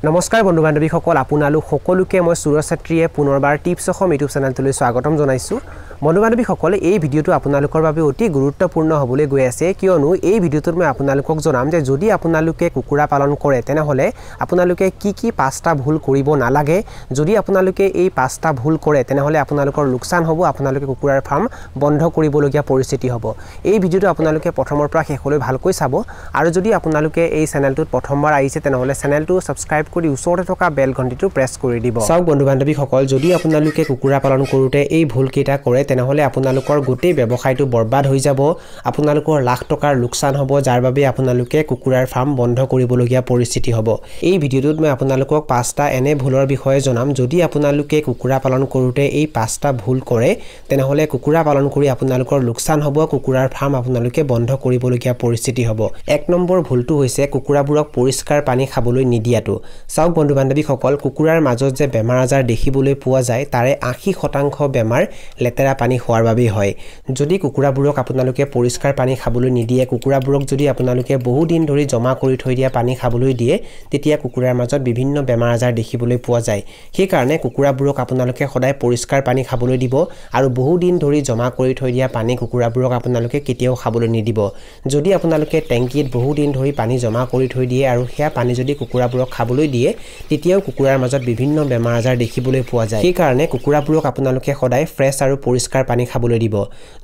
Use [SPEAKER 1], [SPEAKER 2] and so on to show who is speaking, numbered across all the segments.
[SPEAKER 1] নমস্কাৰ বন্ধু বান্ধৱীসকল আপোনালোক সকলোকে মই সুৰজ ছাত্ৰীয়ে পুনৰবাৰ টিপছ অসম ইউটিউব চেনেলটোলৈ স্বাগতম জনাইছো বন্ধু বান্ধৱীসকল এই ভিডিঅটো আপোনালোকৰ বাবে অতি গুৰুত্বপূৰ্ণ হ'বলৈ গৈ আছে কিয়নো এই ভিডিঅটোত মই আপোনালোকক জনাম যে যদি আপোনালোকে কুকুৰা পালন কৰে তেনেহলে আপোনালোকে কি পাঁচটা ভুল কৰিব নালাগে যদি আপোনালোকে এই পাঁচটা ভুল কৰে তেনেহলে আপোনালোকৰ লোকসান হ'ব আপোনালোকে কুকুৰাৰ ফাৰ্ম বন্ধ কৰিবলগীয়া পৰিস্থিতি হ'ব এই ভিডিঅটো আপোনালোকে প্ৰথমৰ পৰা শেষলৈ ভালকৈ চাব আৰু যদি আপোনালোকে এই চেনেলটোত প্ৰথমবাৰ আহিছে তেনেহলে চেনেলটো সাবস্ক্ৰাইব কৰি ওচৰতে থকা বেল ঘণ্টিটো প্ৰেছ কৰি দিব চাওক বন্ধু বান্ধৱীসকল যদি আপোনালোকে কুকুৰা পালন কৰোতে এই ভুল কেইটা কৰে তেনেহলে আপোনালোকৰ গোটেই ব্যৱসায়টো বৰবাদ হৈ যাব আপোনালোকৰ লাখ টকাৰ লোকসান হ'ব যাৰ বাবে আপোনালোকে কুকুৰাৰ ফাৰ্ম বন্ধ কৰিবলগীয়া পৰিস্থিতি হ'ব এই ভিডিঅটোত মই আপোনালোকক পাঁচটা এনে ভুলৰ বিষয়ে জনাম যদি আপোনালোকে কুকুৰা পালন কৰোতে এই পাঁচটা ভুল কৰে তেনেহলে কুকুৰা পালন কৰি আপোনালোকৰ লোকসান হ'ব কুকুৰাৰ ফাৰ্ম আপোনালোকে বন্ধ কৰিবলগীয়া পৰিস্থিতি হ'ব এক নম্বৰ ভুলটো হৈছে কুকুৰাবোৰক পৰিষ্কাৰ পানী খাবলৈ নিদিয়াটো চাওক বন্ধু বান্ধৱীসকল কুকুৰাৰ মাজত যে বেমাৰ আজাৰ দেখিবলৈ পোৱা যায় তাৰে 80% বেমাৰ লেতেৰা পানী খোৱাৰ বাবে হয় যদি কুকুৰাবোৰক আপোনালোকে পৰিষ্কাৰ পানী খাবলৈ নিদিয়ে কুকুৰাবোৰক যদি আপোনালোকে বহু দিন ধৰি জমা কৰি থৈ দিয়া পানী খাবলৈ দিয়ে তেতিয়া কুকুৰাৰ মাজত বিভিন্ন বেমাৰ আজাৰ দেখিবলৈ পোৱা যায় সেই কাৰণে কুকুৰাবোৰক আপোনালোকে সদায় পৰিষ্কাৰ পানী খাবলৈ দিব আৰু বহু দিন ধৰি জমা কৰি থৈ দিয়া পানী কুকুৰাবোৰক আপোনালোকে কেতিয়াও খাবলৈ নিদিব যদি আপোনালোকে টেংকিত বহু দিন ধৰি পানী জমা কৰি থৈ দিয়ে আৰু হেয়া পানী যদি কুকুৰাবোৰক খাবলৈ দিয়ে তেতিয়াও কুকুৰাৰ মাজত বিভিন্ন বেমাৰ আজাৰ দেখিবলৈ পোৱা যায় সেই কাৰণে কুকুৰাবোৰক আপোনালোকে সদায় ফ্ৰেছ আৰু পৰিষ্কাৰ পানী খাবলৈ দিব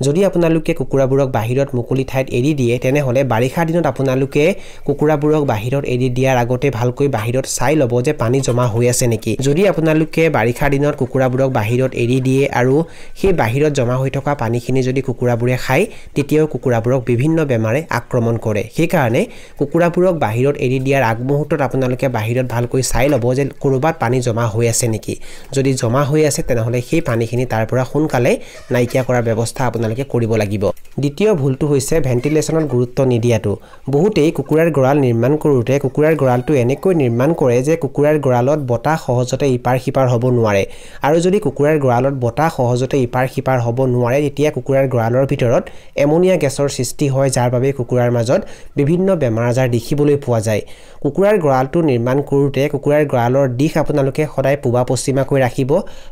[SPEAKER 1] যদি আপোনালোকে কুকুৰাবোৰক বাহিৰত মুকলি ঠাইত এৰি দিয়ে তেনেহলে বাৰিষা দিনত আপোনালোকে কুকুৰাবোৰক বাহিৰত এৰি দিয়াৰ আগতে ভালকৈ বাহিৰত চাই ল'ব যে পানী জমা হৈ আছে নেকি যদি আপোনালোকে বাৰিষা দিনত কুকুৰাবোৰক বাহিৰত এৰি দিয়ে আৰু সেই বাহিৰত জমা হৈ থকা পানীখিনি যদি কুকুৰাবোৰে খায় তেতিয়াও কুকুৰাবোৰক বিভিন্ন বেমাৰে আক্ৰমণ কৰে সেই কাৰণে কুকুৰাবোৰক বাহিৰত এৰি দিয়াৰ আগমুহূৰ্তত আপোনালোকে বাহিৰত ভালকৈ চাই ল'ব যে কৰবাত পানী জমা হৈ আছে নেকি যদি জমা হৈ আছে তেনেহলে সেই পানীখিনি তাৰ পৰা সোনকালে নাইকিয়া কৰাৰ ব্যৱস্থা আপোনালোকে কৰিব লাগিব দ্বিতীয় ভুলটো হৈছে ভেন্টিলেশনত গুৰুত্ব নিদিয়াটো বহুতেই কুকুৰাৰ গড়াল নিৰ্মাণ কৰোতে কুকুৰাৰ গড়ালটো এনেকৈ নিৰ্মাণ কৰে যে কুকুৰাৰ গড়ালত বতাহ সহজতে ইপাৰ সিপাৰ হ'ব নোৱাৰে আৰু যদি কুকুৰাৰ গড়ালত বতাহ সহজতে ইপাৰ সিপাৰ হ'ব নোৱাৰে তেতিয়া কুকুৰাৰ গড়ালৰ ভিতৰত এমোনিয়া গেছৰ সৃষ্টি হয় যাৰ বাবে কুকুৰাৰ মাজত বিভিন্ন বেমাৰ আজাৰ দেখিবলৈ পোৱা যায় কুকুৰাৰ গড়ালটো নিৰ্মাণ কৰোতে কুকুৰাৰ গড়ালৰ দিশ আপোনালোকে সদায় পূবা পশ্চিমাকৈ ৰাখিব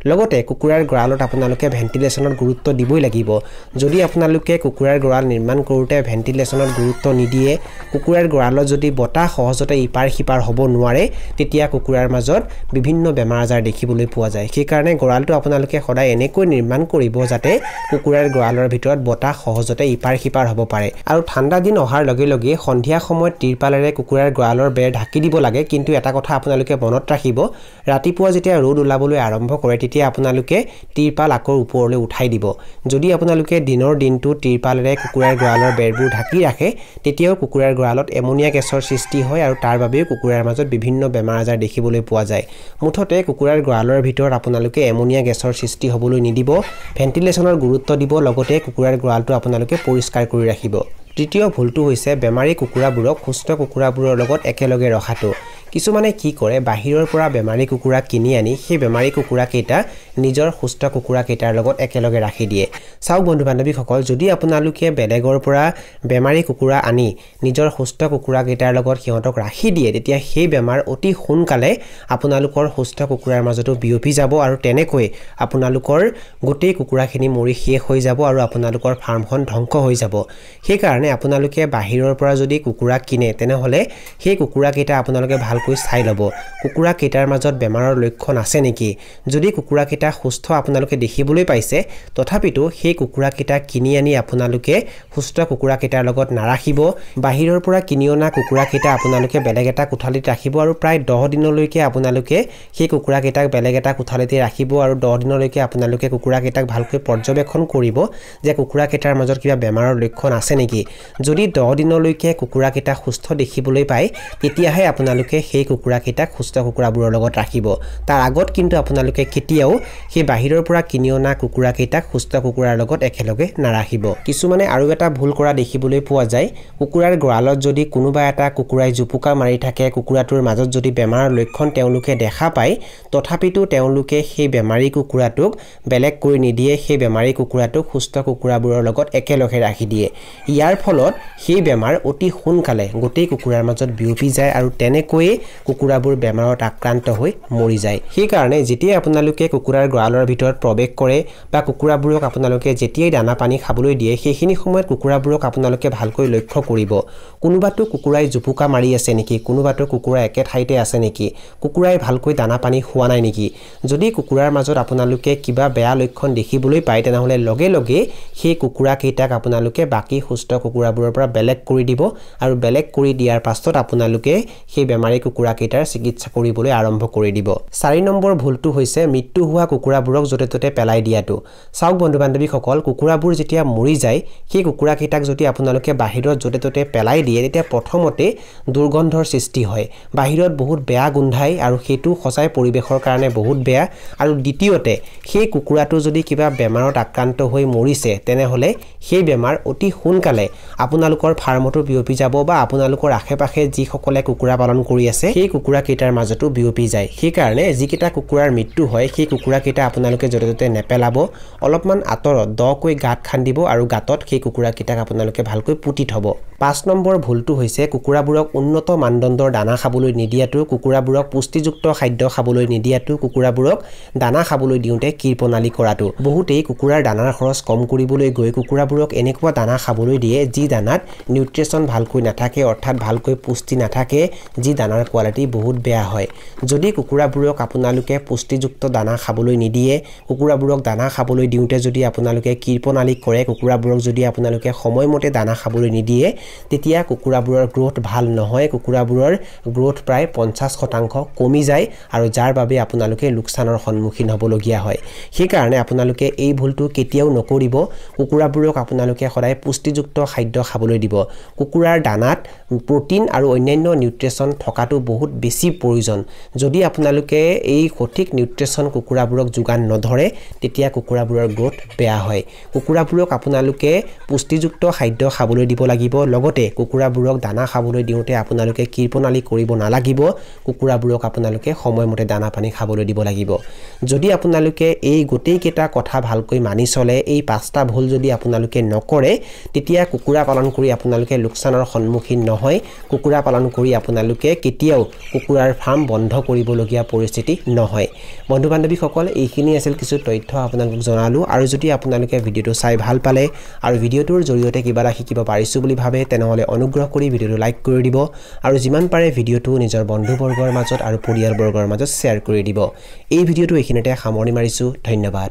[SPEAKER 1] লগতে কুকুৰাৰ গড়ালত আপোনালোকে ভেন্টিলেশনত গুৰুত্ব দিবই লাগিব যদি আপোনালোকে কুকুৰাৰ গড়াল নিৰ্মাণ কৰোতে ভেন্টিলেশনত গুৰুত্ব নিদিয়ে কুকুৰাৰ গড়ালত যদি বতাহ সহজতে ইপাৰ সিপাৰ হ'ব নোৱাৰে তেতিয়া কুকুৰাৰ মাজত বিভিন্ন বেমাৰ আজাৰ দেখিবলৈ পোৱা যায় সেই কাৰণে গড়ালটো আপোনালোকে সদায় এনেকৈ নিৰ্মাণ কৰিব যাতে কুকুৰাৰ গড়ালৰ ভিতৰত বতাহ সহজতে ইপাৰ সিপাৰ হ'ব পাৰে আৰু ঠাণ্ডা দিন অহাৰ লগে লগে সন্ধিয়া সময়ত তিৰপালেৰে কুকুৰাৰ গড়ালৰ বেৰ ঢাকি দিব লাগে কিন্তু এটা কথা আপোনালোকে মনত ৰাখিব ৰাতিপুৱা যেতিয়া ৰ'দ ওলাবলৈ আৰম্ভ কৰে তেতিয়া আপোনালোকে তিৰপাল আকৌ ওপৰলৈ উঠাই দিব যদি আপোনালোকে দিনৰ দিনটো তিৰপালেৰে কুকুৰাৰ গড়ালৰ বেৰবোৰ ঢাকি ৰাখে তেতিয়াও কুকুৰাৰ গড়ালত এমোনিয়া গেছৰ সৃষ্টি হয় আৰু তাৰ বাবেও কুকুৰাৰ মাজত বিভিন্ন বেমাৰ আজাৰ দেখিবলৈ পোৱা যায় মুঠতে কুকুৰাৰ গড়ালৰ ভিতৰত আপোনালোকে এমোনিয়া গেছৰ সৃষ্টি হ'বলৈ নিদিব ভেন্টিলেশনৰ গুৰুত্ব দিব লগতে কুকুৰাৰ গড়ালটো আপোনালোকে পৰিষ্কাৰ কৰি ৰাখিব তৃতীয় ভুলটো হৈছে বেমাৰী কুকুৰাবোৰক সুস্থ কুকুৰাবোৰৰ লগত একেলগে ৰখাটো কিছুমানে কি কৰে বাহিৰৰ পৰা বেমাৰী কুকুৰা কিনি আনি সেই বেমাৰী কুকুৰা কেইটা নিজৰ সুস্থ কুকুৰা কেইটাৰ লগত একেলগে ৰাখি দিয়ে চাওক বন্ধু বান্ধৱীসকল যদি আপোনালোকে বেলেগৰ পৰা বেমাৰী কুকুৰা আনি নিজৰ সুস্থ কুকুৰা কেইটাৰ লগত সিহঁতক ৰাখি দিয়ে তেতিয়া সেই বেমাৰ অতি সোনকালে আপোনালোকৰ সুস্থ কুকুৰাৰ মাজতো বিয়পি যাব আৰু তেনেকৈ আপোনালোকৰ গোটেই কুকুৰাখিনি মৰি শেষ হৈ যাব আৰু আপোনালোকৰ ফাৰ্মখন ধ্বংস হৈ যাব সেই কাৰণে আপোনালোকে বাহিৰৰ পৰা যদি কুকুৰা কিনে তেনেহলে সেই কুকুৰা কেইটা আপোনালোকে ভালকৈ চাই ল'ব কুকুৰা কেইটাৰ মাজত বেমাৰৰ লক্ষণ আছে নেকি যদি কুকুৰা কেইটা সুস্থ আপোনালোকে দেখিবলৈ পাইছে তথাপিতো সেই কুকুৰা কেইটা কিনি আনি আপোনালোকে সুস্থ কুকুৰা কেইটাৰ লগত নাৰাখিব বাহিৰৰ পৰা কিনি অনা কুকুৰা কেইটা আপোনালোকে বেলেগ এটা কোঠালিত ৰাখিব আৰু প্ৰায় 10 দিনলৈকে আপোনালোকে সেই কুকুৰা কেইটাক বেলেগ এটা কোঠালিতে ৰাখিব আৰু 10 দিনলৈকে আপোনালোকে কুকুৰা কেইটাক ভালকৈ পৰ্যবেক্ষণ কৰিব যে কুকুৰা কেইটাৰ মাজত কিবা বেমাৰৰ লক্ষণ আছে নেকি যদি 10 দিনলৈকে কুকুৰা কেইটা সুস্থ দেখিবলৈ পায় তেতিয়াহে আপোনালোকে সেই কুকুৰা কেইটাক সুস্থ কুকুৰাবোৰৰ লগত ৰাখিব তাৰ আগত কিন্তু আপোনালোকে কেতিয়াও সেই বাহিৰৰ পৰা কিনি অনা কুকুৰা কেইটাক সুস্থ কুকুৰাৰ লগত একেলগে নাৰাখিব কিছুমানে আৰু এটা ভুল কৰা দেখিবলৈ পোৱা যায় কুকুৰাৰ গড়ালত যদি কোনোবা এটা কুকুৰাই জুপুকা মাৰি থাকে কুকুৰাটোৰ মাজত যদি বেমাৰৰ লক্ষণ তেওঁলোকে দেখা পায় তথাপিতো তেওঁলোকে সেই বেমাৰী কুকুৰাটোক বেলেগ কৰি নিদিয়ে সেই বেমাৰী কুকুৰাটোক সুস্থ কুকুৰাবোৰৰ লগত একেলগে ৰাখি দিয়ে ইয়াৰ ফলত সেই বেমাৰ অতি সোনকালে গোটেই কুকুৰাৰ মাজত বিয়পি যায় আৰু তেনেকৈ কুকুৰাবোৰ বেমাৰত আক্ৰান্ত হৈ মৰি যায় সেই কাৰণে যেতিয়া আপোনালোকে কুকুৰাৰ গড়ালৰ ভিতৰত প্ৰৱেশ কৰে বা কুকুৰাবোৰক আপোনালোকে যেতিয়াই দানা পানী খাবলৈ দিয়ে সেইখিনি সময়ত কুকুৰাবোৰক আপোনালোকে ভালকৈ লক্ষ্য কৰিব কোনোবাটো কুকুৰাই জুপুকা মাৰি আছে নেকি কোনোবাটো কুকুৰা একে ঠাইতে আছে নেকি কুকুৰাই ভালকৈ দানা পানী খোৱা নাই নেকি যদি কুকুৰাৰ মাজত আপোনালোকে কিবা বেয়া লক্ষণ দেখিবলৈ পায় তেনেহলে লগে লগে সেই কুকুৰা কেইটাক আপোনালোকে বাকি সুস্থ কুকুৰাবোৰৰ পৰা বেলেগ কৰি দিব আৰু বেলেগ কৰি দিয়াৰ পাছত আপোনালোকে সেই বেমাৰী কুকুৰা কেইটাৰ চিকিৎসা কৰিবলৈ আৰম্ভ কৰি দিব 4 নম্বৰ ভুলটো হৈছে মৃত্যু হোৱা কুকুৰাবোৰক যতে ততে পেলাই দিয়াটো চাওক বন্ধু বান্ধৱীসকল কুকুৰাবোৰ যেতিয়া মৰি যায় সেই কুকুৰা কেইটাক যদি আপোনালোকে বাহিৰত যতে ততে পেলাই দিয়ে তেতিয়া প্ৰথমতে দুৰ্গন্ধৰ সৃষ্টি হয় বাহিৰত বহুত বেয়া গোন্ধাই আৰু হেতু খসাই পৰিবেশৰ কাৰণে বহুত বেয়া আৰু দ্বিতীয়তে সেই কুকুৰাটো যদি কিবা বেমাৰত আক্ৰান্ত হৈ মৰিছে তেনেহলে সেই বেমাৰ অতি সোনকালে আপোনালোকৰ ফাৰ্মটো বিয়পি যাব বা আপোনালোকৰ আশেপাশে যি সকলে কুকুৰা পালন কৰি আছে সেই কুকুৰা কেইটাৰ মাজতো বিয়পি যায় সেই কাৰণে যিকেইটা কুকুৰাৰ মৃত্যু হয় সেই কুকুৰা কেইটা আপোনালোকে যতে ততে নেপেলাব অলপমান আতৰত দকৈ গাঁত খান্দিব আৰু গাঁতত সেই কুকুৰা কেইটাক আপোনালোকে ভালকৈ পুতি থব 5 নম্বৰ ভুলটো হৈছে কুকুৰাবোৰক উন্নত মানদণ্ডৰ দানা খাবলৈ নিদিয়াটো কুকুৰাবোৰক পুষ্টিযুক্ত খাদ্য খাবলৈ নিদিয়াটো কুকুৰাবোৰক দানা খাবলৈ দিওঁতে কৃপণালী কৰাটো বহুতেই কুকুৰাৰ দানাৰ খৰচ কম কৰিবলৈ গৈ কুকুৰাবোৰক এনেকুৱা দানা খাবলৈ দিয়ে যি দানাত নিউট্ৰিচন ভালকৈ নাথাকে অৰ্থাৎ ভালকৈ পুষ্টি নাথাকে যি দানাৰ কোৱালিটি বহুত বেয়া হয় যদি কুকুৰাবোৰক আপোনালোকে পুষ্টিযুক্ত দানা খাবলৈ নিদিয়ে কুকুৰাবোৰক দানা খাবলৈ দিওঁতে যদি আপোনালোকে কৃপণালী কৰে কুকুৰাবোৰক যদি আপোনালোকে সময়মতে দানা খাবলৈ নিদিয়ে তেতিয়া কুকুৰাবোৰৰ গ্ৰোথ ভাল নহয় কুকুৰাবোৰৰ গ্ৰোথ প্ৰায় 50% কমি যায় আৰু যাৰ বাবে আপোনালোকে লোকচানৰ সন্মুখীন হ'বলগীয়া হয় সেই কাৰণে আপোনালোকে এই ভুলটো কেতিয়াও নকৰিব কুকুৰাবোৰক আপোনালোকে সদায় পুষ্টিযুক্ত খাদ্য খাবলৈ দিব কুকুৰাৰ দানাত প্ৰটিন আৰু অন্যান্য নিউট্ৰিচন থকাটো বহুত বেছি প্ৰয়োজন যদি আপোনালোকে এই সঠিক নিউট্ৰিচন কুকুৰাবোৰক যোগান নধৰে তেতিয়া কুকুৰাবোৰৰ গ্ৰোথ বেয়া হয় কুকুৰাবোৰক আপোনালোকে পুষ্টিযুক্ত খাদ্য খাবলৈ দিব লাগিব লগতে কুকুৰাবোৰক দানা খাবলৈ দিওঁতে আপোনালোকে কৃপণালী কৰিব নালাগিব কুকুৰাবোৰক আপোনালোকে সময়মতে দানা পানী খাবলৈ দিব লাগিব যদি আপোনালোকে এই গোটেই কেইটা কথা ভালকৈ মানি চলে এই 5টা ভুল যদি আপোনালোকে নকৰে তেতিয়া কুকুৰা পালন কৰি আপোনালোকে লোকচানৰ সন্মুখীন নহয় কুকুৰা পালন কৰি আপোনালোকে কেতিয়াও কুকুৰাৰ ফাৰ্ম বন্ধ কৰিবলগীয়া পৰিস্থিতি নহয় বন্ধু বান্ধৱীসকল এইখিনি আছিল কিছু তথ্য আপোনালোকক জনালো আৰু যদি আপোনালোকে ভিডিওটো চাই ভাল পালে আৰু ভিডিওটোৰ জৰিয়তে কিবা শিকিব পাৰিছো বুলি ভাবে তেনেহলে অনুগ্ৰহ কৰি ভিডিওটো লাইক কৰি দিব আৰু যিমান পাৰে ভিডিওটো নিজৰ বন্ধুবৰ্গৰ মাজত আৰু পৰিয়ালবৰ্গৰ মাজত শ্বেয়াৰ কৰি দিব এই ভিডিওটো এইখিনিতে সামৰণি মাৰিছো ধন্যবাদ